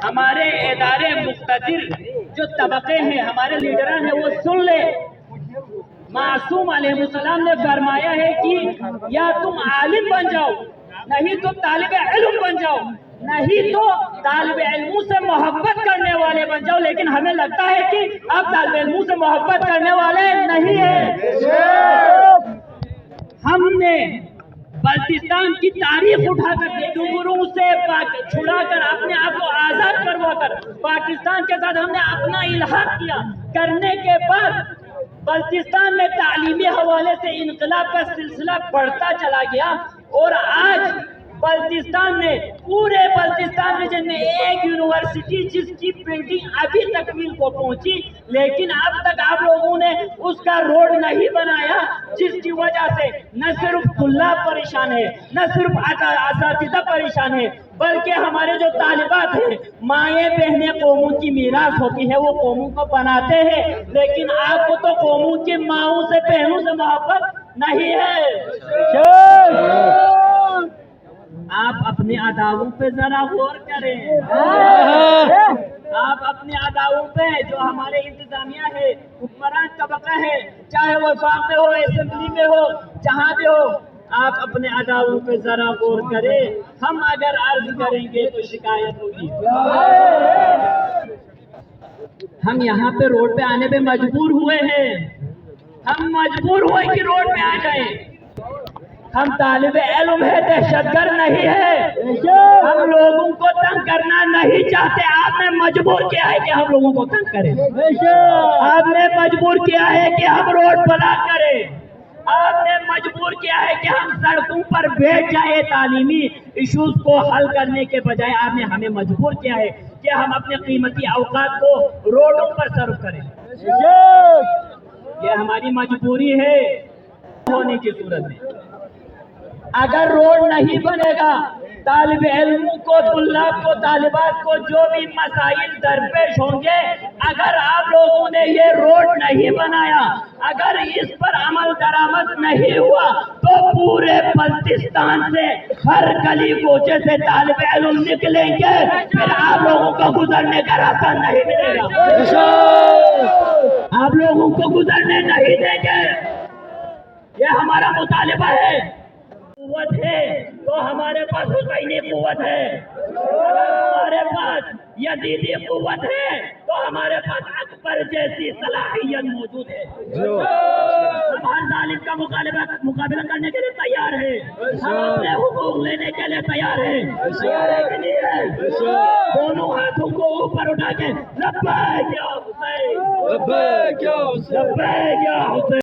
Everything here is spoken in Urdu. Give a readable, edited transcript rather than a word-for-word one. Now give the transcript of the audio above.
ہمارے ادارے مقتدر جو طبقے ہیں، ہمارے لیڈران ہیں، وہ سن لے۔ معصوم علیہ السلام نے فرمایا ہے کہ یا تم عالم بن جاؤ، نہیں تو طالب علم بن جاؤ، نہیں تو طالب علموں سے محبت کرنے والے بن جاؤ۔ لیکن ہمیں لگتا ہے کہ اب طالب علموں سے محبت کرنے والے نہیں ہیں۔ ہم نے بلتستان کی تاریخ اٹھا کر گروہ سے چھڑا کر اپنے آپ کو آزاد کروا کر پاکستان کے ساتھ ہم نے اپنا الحاق کیا۔ کرنے کے بعد بلتستان میں تعلیمی حوالے سے انقلاب کا سلسلہ بڑھتا چلا گیا، اور آج بلتستان میں، پورے بلتستان ریجن میں ایک یونیورسٹی جس کی بلڈنگ ابھی تکمیل کو پہنچی، لیکن اب تک آپ لوگوں نے اس کا روڈ نہیں بنایا، جس کی وجہ سے نہ صرف طلاب پریشان ہے، نہ صرف اساتذہ پریشان ہے، بلکہ ہمارے جو طالبات ہیں، مائیں بہنیں قوموں کی میراث ہوتی ہے، وہ قوموں کو بناتے ہیں، لیکن آپ کو تو قوموں کی ماؤں سے بہنوں سے محبت نہیں ہے۔ آپ اپنے اداؤں پہ ذرا غور کریں، آپ اپنے اداؤں پہ، جو ہمارے انتظامیہ ہے، حکمران طبقہ ہے، چاہے وہ فارم میں ہو، اسمبلی میں ہو، جہاں بھی ہو، آپ اپنے اداؤں پہ ذرا غور کریں۔ ہم اگر عرض کریں گے تو شکایت ہوگی۔ ہم یہاں پہ روڈ پہ آنے پہ مجبور ہوئے ہیں، ہم مجبور ہوئے کہ روڈ پہ آ جائیں۔ ہم طالب علم ہے، دہشت گرد نہیں ہے، ہم لوگوں کو تنگ کرنا نہیں چاہتے۔ آپ نے مجبور کیا ہے کہ ہم لوگوں کو تنگ کریں، آپ نے مجبور کیا ہے کہ ہم روڈ بلاک کریں، آپ نے مجبور کیا ہے کہ ہم سڑکوں پر بیٹھ جائیں۔ تعلیمی ایشوز کو حل کرنے کے بجائے آپ نے ہمیں مجبور کیا ہے کہ ہم اپنے قیمتی اوقات کو روڈوں پر صرف کریں۔ یہ ہماری مجبوری ہے۔ ہونے کی صورت میں اگر روڈ نہیں بنے گا، طالب علموں کو، طلاب کو، طالبات کو جو بھی مسائل درپیش ہوں گے، اگر آپ لوگوں نے یہ روڈ نہیں بنایا، اگر اس پر عمل درآمد نہیں ہوا، تو پورے بلتستان سے، ہر گلی کوچے سے طالب علم نکلیں گے، پھر آپ لوگوں کو گزرنے کا راستہ نہیں ملے گا، آپ لوگوں کو گزرنے نہیں دیں گے۔ یہ ہمارا مطالبہ ہے۔ قوت ہے تو ہمارے پاس حسینی قوت ہے، ہمارے پاس یزیدی قوت ہے تو ہمارے پاس اکبر جیسی صلاحیت موجود ہے۔ ہم ہر ظالم کا مقابلہ کرنے کے لیے تیار ہیں، ہم اپنے حقوق لینے کے لیے تیار ہیں، دونوں ہاتھوں کو اوپر اٹھا کے لبیک یا حسین، لبیک یا حسین، لبیک یا حسین۔